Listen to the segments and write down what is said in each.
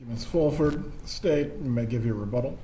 Ms. Fulford, State, you may give your rebuttal.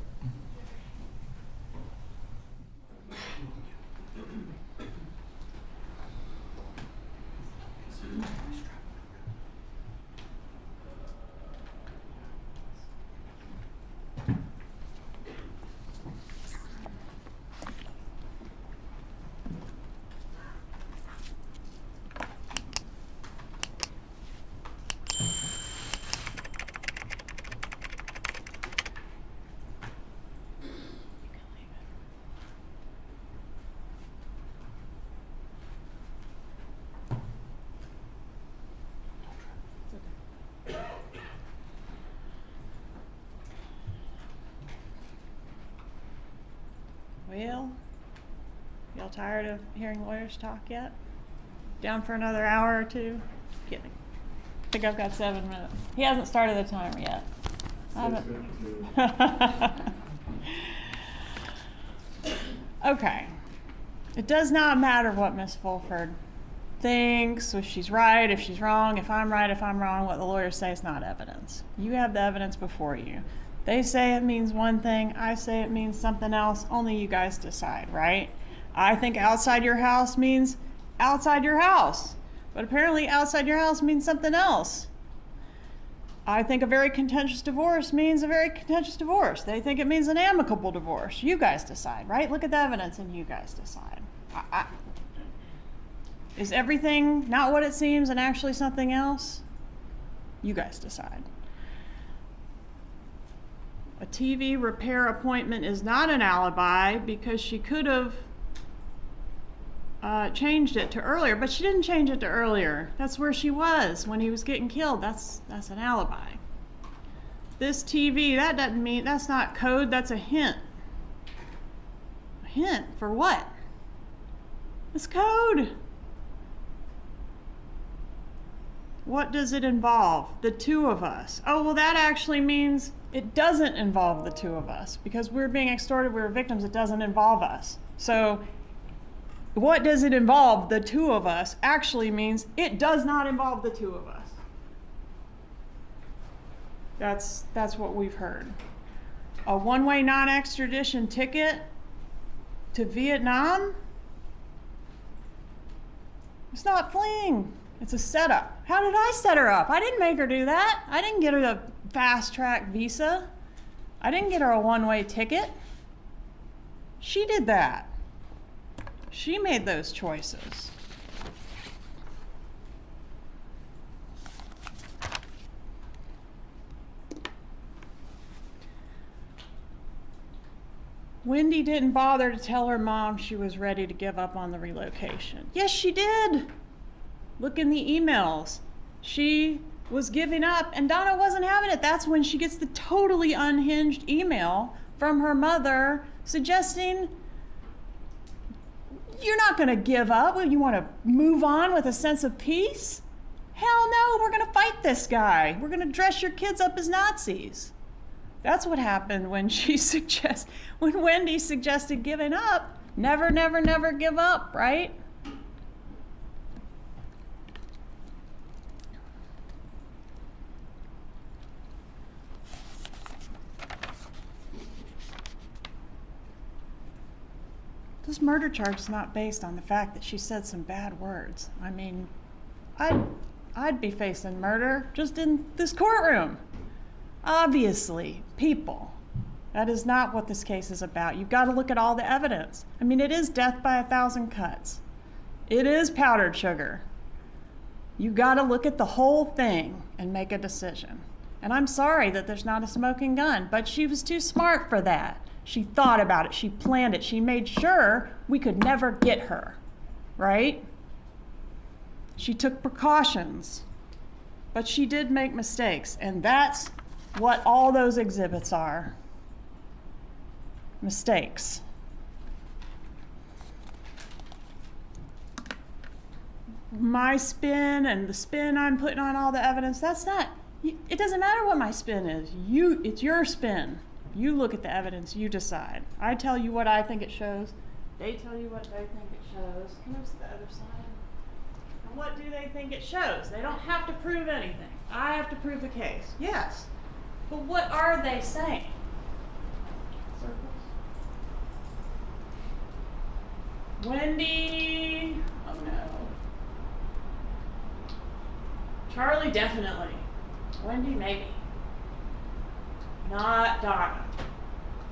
Well, y'all tired of hearing lawyers talk yet? Down for another hour or two? Kidding. I think I've got 7 minutes. He hasn't started the timer yet. Okay. It does not matter what Miss Fulford thinks, if she's right, if she's wrong, if I'm right, if I'm wrong. What the lawyers say is not evidence. You have the evidence before you. They say it means one thing, I say it means something else, only you guys decide, right? I think outside your house means outside your house, but apparently outside your house means something else. I think a very contentious divorce means a very contentious divorce. They think it means an amicable divorce. You guys decide, right? Look at the evidence and you guys decide. Is everything not what it seems and actually something else? You guys decide. A TV repair appointment is not an alibi because she could have changed it to earlier, but she didn't change it to earlier. That's where she was when he was getting killed. That's an alibi. This TV, that doesn't mean, that's not code, that's a hint. A hint for what? It's code. What does it involve? The two of us. Oh, well, that actually means it doesn't involve the two of us because we're being extorted, we're victims, it doesn't involve us. So what does it involve? The two of us actually means it does not involve the two of us. That's what we've heard. A one-way non-extradition ticket to Vietnam? It's not fleeing. It's a setup. How did I set her up? I didn't make her do that. I didn't get her a fast-track visa. I didn't get her a one-way ticket. She did that. She made those choices. Wendy didn't bother to tell her mom she was ready to give up on the relocation. Yes, she did. Look in the emails. She was giving up and Donna wasn't having it. That's when she gets the totally unhinged email from her mother suggesting, you're not going to give up. You want to move on with a sense of peace? Hell no, we're going to fight this guy. We're going to dress your kids up as Nazis. That's what happened when when Wendy suggested giving up. Never, never, never give up, right? This murder charge is not based on the fact that she said some bad words. I mean, I'd be facing murder just in this courtroom. Obviously, people. That is not what this case is about. You've got to look at all the evidence. I mean, it is death by 1,000 cuts. It is powdered sugar. You've got to look at the whole thing and make a decision. And I'm sorry that there's not a smoking gun, but she was too smart for that. She thought about it, she planned it, she made sure we could never get her, right? She took precautions, but she did make mistakes, and that's what all those exhibits are. Mistakes. My spin and the spin I'm putting on all the evidence, that's not, it doesn't matter what my spin is. It's your spin. You look at the evidence, you decide. I tell you what I think it shows. They tell you what they think it shows. Can you see the other side? And what do they think it shows? They don't have to prove anything. I have to prove the case. Yes. But what are they saying? Wendy, oh no. Charlie, definitely. Wendy, maybe. Not Donna.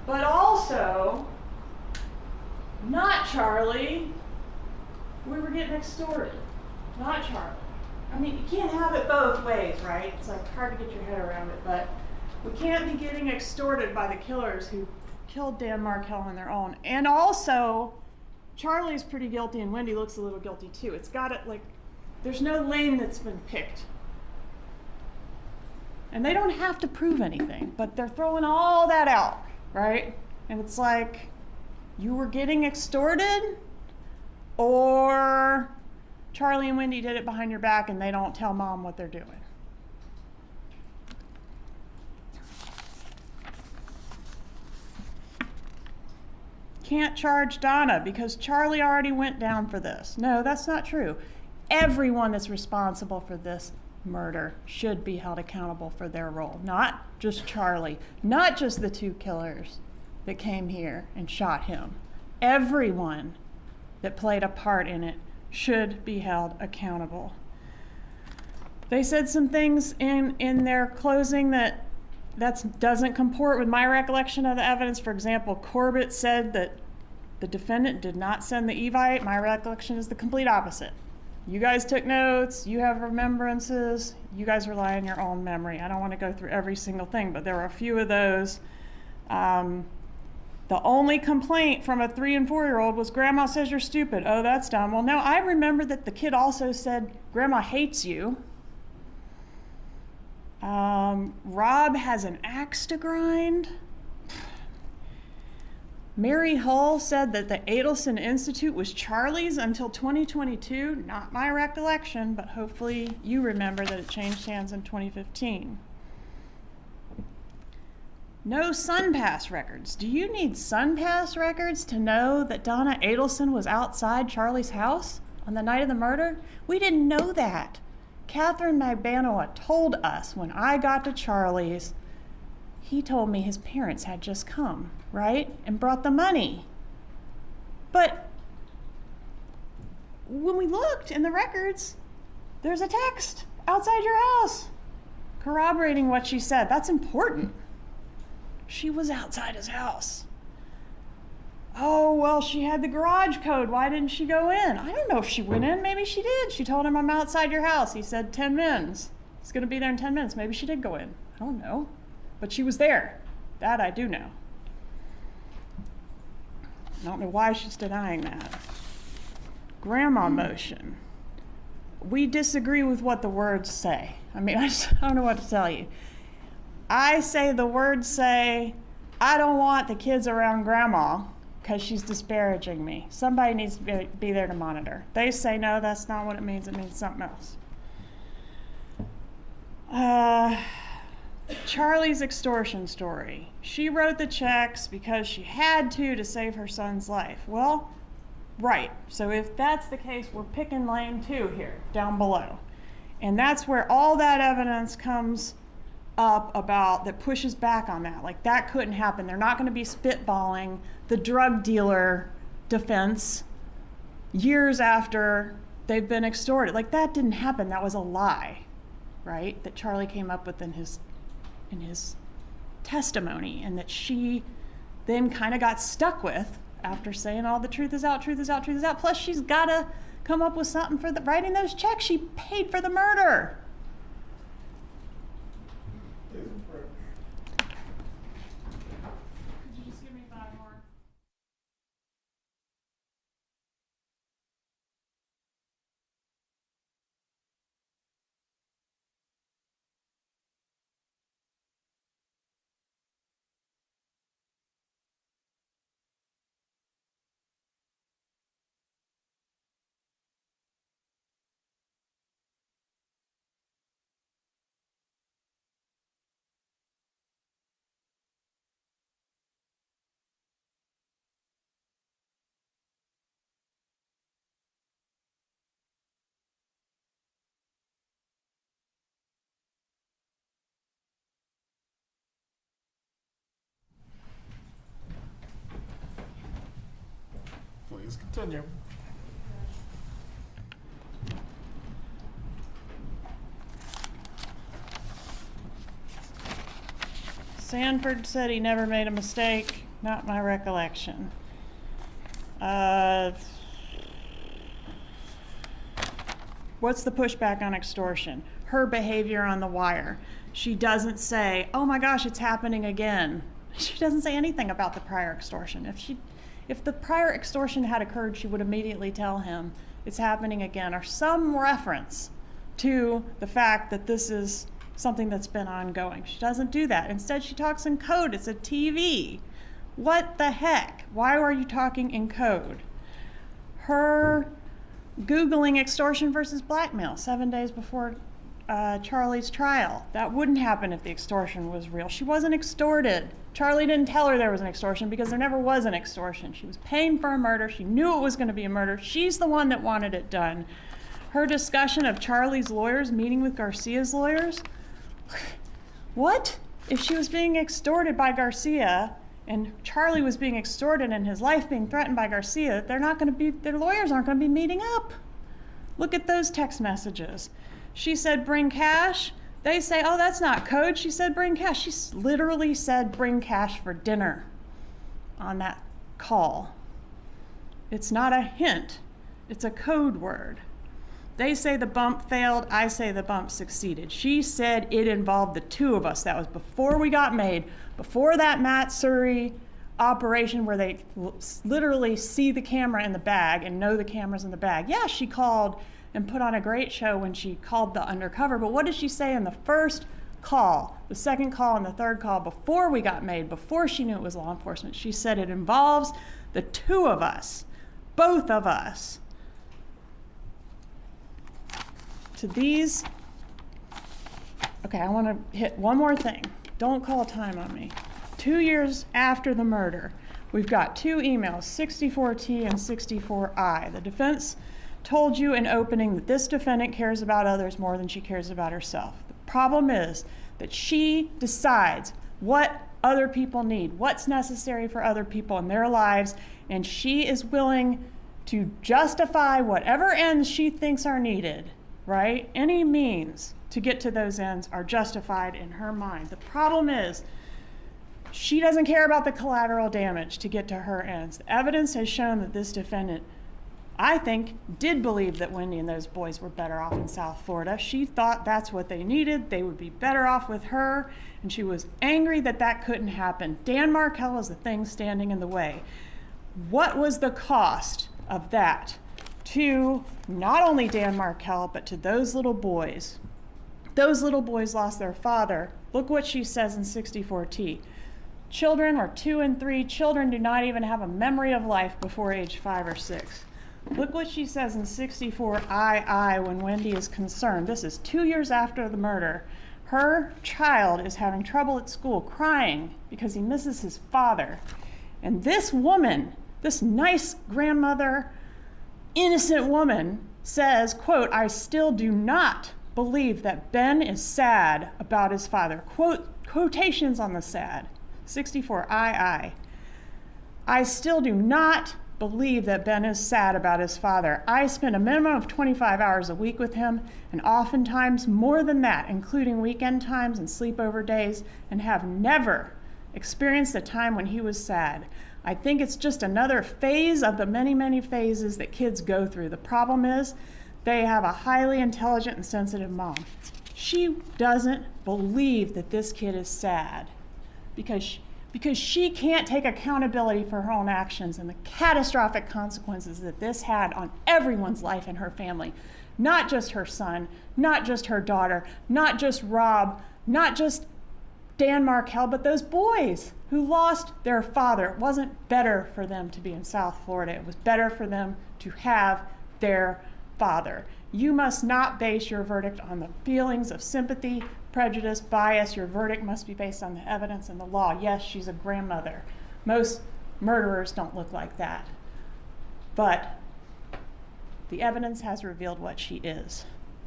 But also, not Charlie. We were getting extorted. Not Charlie. I mean, you can't have it both ways, right? It's like hard to get your head around it, but we can't be getting extorted by the killers who killed Dan Markel on their own. And also, Charlie's pretty guilty and Wendy looks a little guilty too. It's got it like, there's no lane that's been picked. And they don't have to prove anything, but they're throwing all that out, right? And it's like, you were getting extorted, or Charlie and Wendy did it behind your back and they don't tell mom what they're doing. Can't charge Donna because Charlie already went down for this. No, that's not true. Everyone that's responsible for this murder should be held accountable for their role, not just Charlie, not just the two killers that came here and shot him. Everyone that played a part in it should be held accountable. They said some things in their closing that doesn't comport with my recollection of the evidence. For example, Corbett said that the defendant did not send the Evite. My recollection is the complete opposite. You guys took notes, you have remembrances, you guys rely on your own memory. I don't want to go through every single thing, but there were a few of those. The only complaint from a 3- and 4-year-old was, Grandma says you're stupid. Oh, that's dumb. Well, no, I remember that the kid also said, Grandma hates you. Rob has an axe to grind. Mary Hull said that the Adelson Institute was Charlie's until 2022. Not my recollection, but hopefully you remember that it changed hands in 2015. No SunPass records. Do you need SunPass records to know that Donna Adelson was outside Charlie's house on the night of the murder? We didn't know that. Catherine Magbanoa told us when I got to Charlie's, he told me his parents had just come, right? And brought the money. But when we looked in the records, there's a text outside your house corroborating what she said. That's important. She was outside his house. Oh, well, she had the garage code. Why didn't she go in? I don't know if she went in. Maybe she did. She told him, I'm outside your house. He said 10 minutes. He's going to be there in 10 minutes. Maybe she did go in. I don't know. But she was there. That I do know. I don't know why she's denying that. Grandma motion. We disagree with what the words say. I mean, I don't know what to tell you. I say the words say, I don't want the kids around Grandma because she's disparaging me. Somebody needs to be there to monitor. They say, no, that's not what it means. It means something else. Charlie's extortion story. She wrote the checks because she had to save her son's life. Well, right. So if that's the case, we're picking lane 2 here, down below. And that's where all that evidence comes up about that pushes back on that. Like, that couldn't happen. They're not going to be spitballing the drug dealer defense years after they've been extorted. Like, that didn't happen. That was a lie, right? That Charlie came up with in his testimony, and that she then kind of got stuck with after saying all the truth is out, truth is out, truth is out. Plus, she's got to come up with something for writing those checks. She paid for the murder. Continue. Sanford said he never made a mistake. Not my recollection. What's the pushback on extortion? Her behavior on the wire. She doesn't say, oh my gosh, it's happening again. She doesn't say anything about the prior extortion. If the prior extortion had occurred, she would immediately tell him it's happening again, or some reference to the fact that this is something that's been ongoing. She doesn't do that. Instead, she talks in code. It's a TV. What the heck? Why are you talking in code? Her Googling extortion versus blackmail 7 days before Charlie's trial. That wouldn't happen if the extortion was real. She wasn't extorted. Charlie didn't tell her there was an extortion because there never was an extortion. She was paying for a murder. She knew it was going to be a murder. She's the one that wanted it done. Her discussion of Charlie's lawyers meeting with Garcia's lawyers. What? If she was being extorted by Garcia and Charlie was being extorted and his life being threatened by Garcia, their lawyers aren't going to be meeting up. Look at those text messages. She said, bring cash. They say, oh, that's not code. She said, bring cash. She literally said, bring cash for dinner on that call. It's not a hint. It's a code word. They say the bump failed. I say the bump succeeded. She said it involved the two of us. That was before we got made, before that Matt Surrey operation where they literally see the camera in the bag and know the camera's in the bag. Yeah, she called and put on a great show when she called the undercover, but what did she say in the first call, the second call, and the third call before we got made, before she knew it was law enforcement? She said it involves the two of us, both of us. To these, okay, I want to hit one more thing. Don't call time on me. 2 years after the murder, we've got two emails, 64T and 64I. The defense told you in opening that this defendant cares about others more than she cares about herself. The problem is that she decides what other people need, what's necessary for other people in their lives, and she is willing to justify whatever ends she thinks are needed, right? Any means to get to those ends are justified in her mind. The problem is she doesn't care about the collateral damage to get to her ends. The evidence has shown that this defendant, I think, did believe that Wendy and those boys were better off in South Florida. She thought that's what they needed. They would be better off with her, and she was angry that that couldn't happen. Dan Markel was the thing standing in the way. What was the cost of that to not only Dan Markel, but to those little boys? Those little boys lost their father. Look what she says in 64T. Children are 2 and 3. Children do not even have a memory of life before age 5 or 6. Look what she says in 64II when Wendy is concerned. This is 2 years after the murder. Her child is having trouble at school, crying because he misses his father. And this woman, this nice grandmother, innocent woman, says, quote, I still do not believe that Ben is sad about his father. Quotations on the sad. 64II. I still do not believe that Ben is sad about his father. I spend a minimum of 25 hours a week with him, and oftentimes more than that, including weekend times and sleepover days, and have never experienced a time when he was sad. I think it's just another phase of the many, many phases that kids go through. The problem is they have a highly intelligent and sensitive mom. She doesn't believe that this kid is sad because she can't take accountability for her own actions and the catastrophic consequences that this had on everyone's life in her family. Not just her son, not just her daughter, not just Rob, not just Dan Markel, but those boys who lost their father. It wasn't better for them to be in South Florida. It was better for them to have their father. You must not base your verdict on the feelings of sympathy, prejudice, bias. Your verdict must be based on the evidence and the law. Yes, she's a grandmother. Most murderers don't look like that. But the evidence has revealed what she is.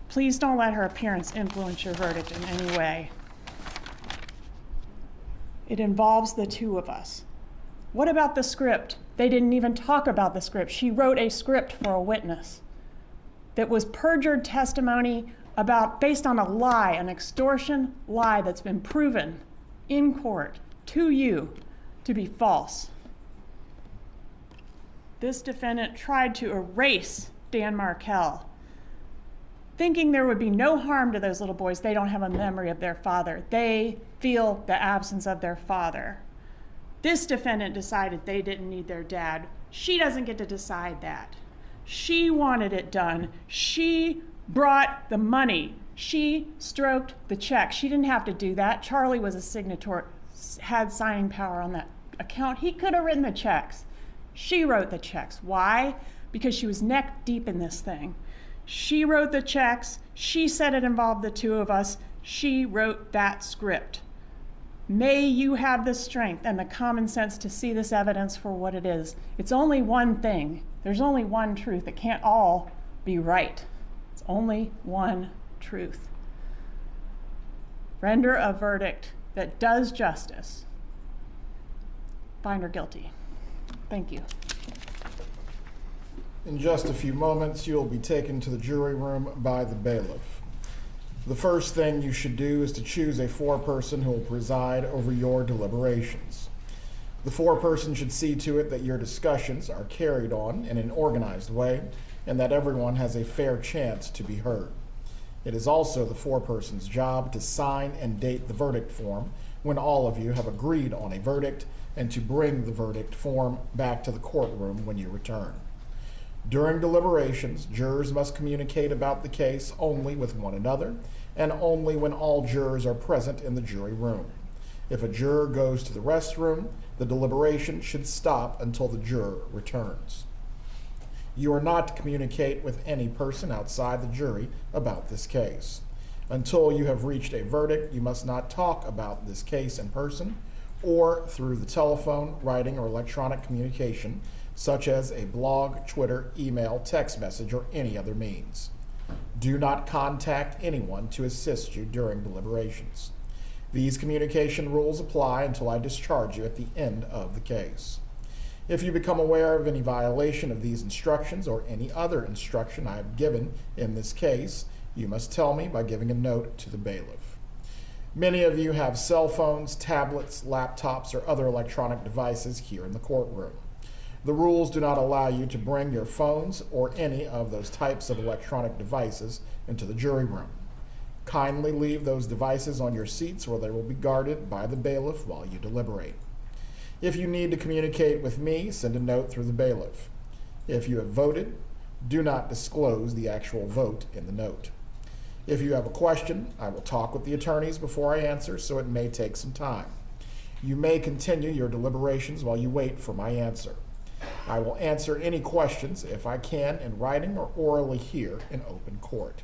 Please don't let her appearance influence your verdict in any way. It involves the two of us. What about the script? They didn't even talk about the script. She wrote a script for a witness that was perjured testimony based on a lie, an extortion lie that's been proven in court to you to be false. This defendant tried to erase Dan Markel, thinking there would be no harm to those little boys. They don't have a memory of their father. They feel the absence of their father. This defendant decided they didn't need their dad. She doesn't get to decide that. She wanted it done. She brought the money. She stroked the check. She didn't have to do that. Charlie was a signator, had signing power on that account. He could have written the checks. She wrote the checks. Why? Because she was neck deep in this thing. She wrote the checks. She said it involved the two of us. She wrote that script. May you have the strength and the common sense to see this evidence for what it is. It's only one thing. There's only one truth. It can't all be right. It's only one truth. Render a verdict that does justice. Find her guilty. Thank you. In just a few moments, you'll be taken to the jury room by the bailiff. The first thing you should do is to choose a foreperson who will preside over your deliberations. The foreperson should see to it that your discussions are carried on in an organized way and that everyone has a fair chance to be heard. It is also the foreperson's job to sign and date the verdict form when all of you have agreed on a verdict and to bring the verdict form back to the courtroom when you return. During deliberations, jurors must communicate about the case only with one another and only when all jurors are present in the jury room. If a juror goes to the restroom, the deliberation should stop until the juror returns. You are not to communicate with any person outside the jury about this case. Until you have reached a verdict, you must not talk about this case in person or through the telephone, writing, or electronic communication, such as a blog, Twitter, email, text message, or any other means. Do not contact anyone to assist you during deliberations. These communication rules apply until I discharge you at the end of the case. If you become aware of any violation of these instructions or any other instruction I have given in this case, you must tell me by giving a note to the bailiff. Many of you have cell phones, tablets, laptops, or other electronic devices here in the courtroom. The rules do not allow you to bring your phones or any of those types of electronic devices into the jury room. Kindly leave those devices on your seats where they will be guarded by the bailiff while you deliberate. If you need to communicate with me, send a note through the bailiff. If you have voted, do not disclose the actual vote in the note. If you have a question, I will talk with the attorneys before I answer, so it may take some time. You may continue your deliberations while you wait for my answer. I will answer any questions, if I can, in writing or orally here in open court.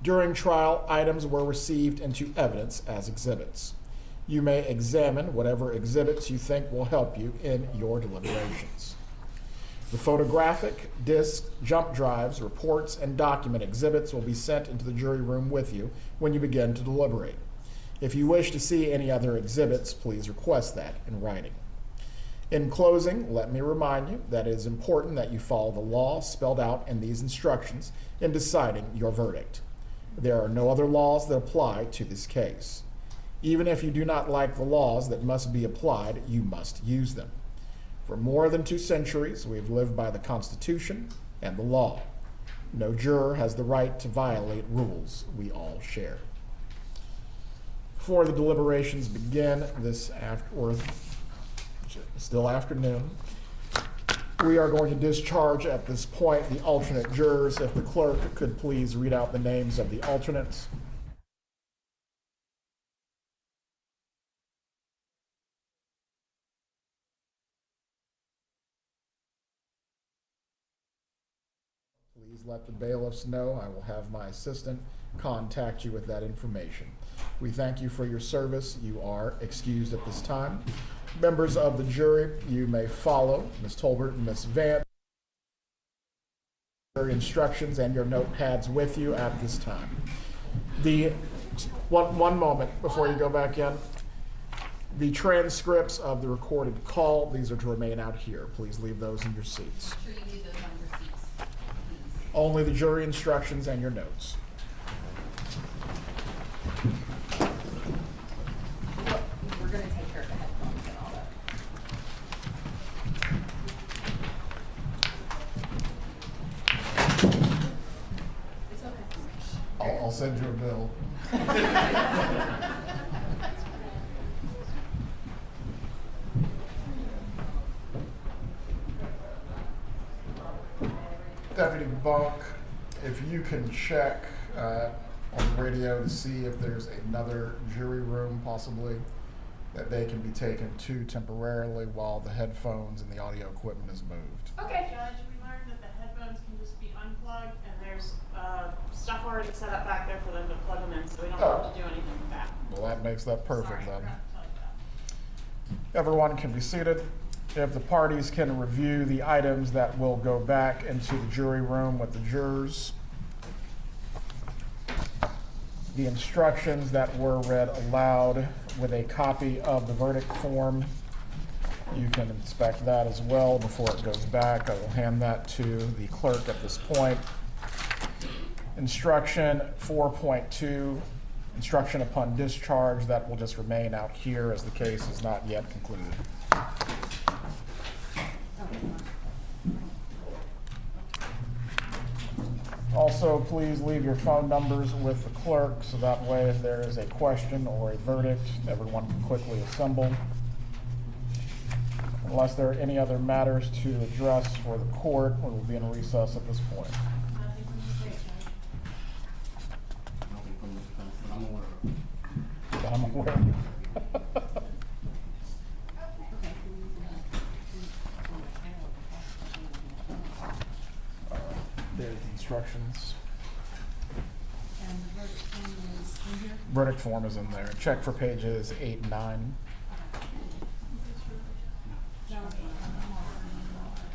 During trial, items were received into evidence as exhibits. You may examine whatever exhibits you think will help you in your deliberations. The photographic, disc, jump drives, reports, and document exhibits will be sent into the jury room with you when you begin to deliberate. If you wish to see any other exhibits, please request that in writing. In closing, let me remind you that it is important that you follow the law spelled out in these instructions in deciding your verdict. There are no other laws that apply to this case. Even if you do not like the laws that must be applied, you must use them. For more than 2 centuries, we have lived by the Constitution and the law. No juror has the right to violate rules we all share. Before the deliberations begin still afternoon, we are going to discharge at this point the alternate jurors. If the clerk could please read out the names of the alternates. Please let the bailiffs know. I will have my assistant contact you with that information. We thank you for your service. You are excused at this time. Members of the jury, you may follow Ms. Tolbert and Ms. Vance. Your instructions and your notepads with you at this time. One moment before you go back in. The transcripts of the recorded call, these are to remain out here. Please leave those in your seats. Make sure you leave those on your seats, please. Only the jury instructions and your notes. We're gonna take care of the headphones and all that. It's okay. I'll send you a bill. Deputy Bunk, if you can check on the radio to see if there's another jury room possibly that they can be taken to temporarily while the headphones and the audio equipment is moved. Okay. Judge, we learned that the headphones can just be unplugged, and there's stuff already set up back there for them to plug them in, so we don't have to do anything with that. Well, that makes that perfect Sorry, I then. forgot to tell you that. Everyone can be seated. If the parties can review the items that will go back into the jury room with the jurors. The instructions that were read aloud with a copy of the verdict form. You can inspect that as well before it goes back. I will hand that to the clerk at this point. Instruction 4.2, instruction upon discharge, that will just remain out here as the case is not yet concluded. Also, please leave your phone numbers with the clerk so that way if there is a question or a verdict, everyone can quickly assemble. Unless there are any other matters to address for the court, we will be in recess at this point. Nothing from the state, Judge. Nothing from the defense that I'm aware of. That I'm aware of. There's the instructions. And the verdict form is in here? Verdict form is in there. Check for pages 8 and 9.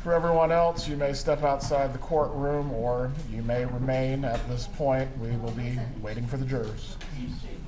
For everyone else, you may step outside the courtroom or you may remain at this point. We will be waiting for the jurors. Chief Street.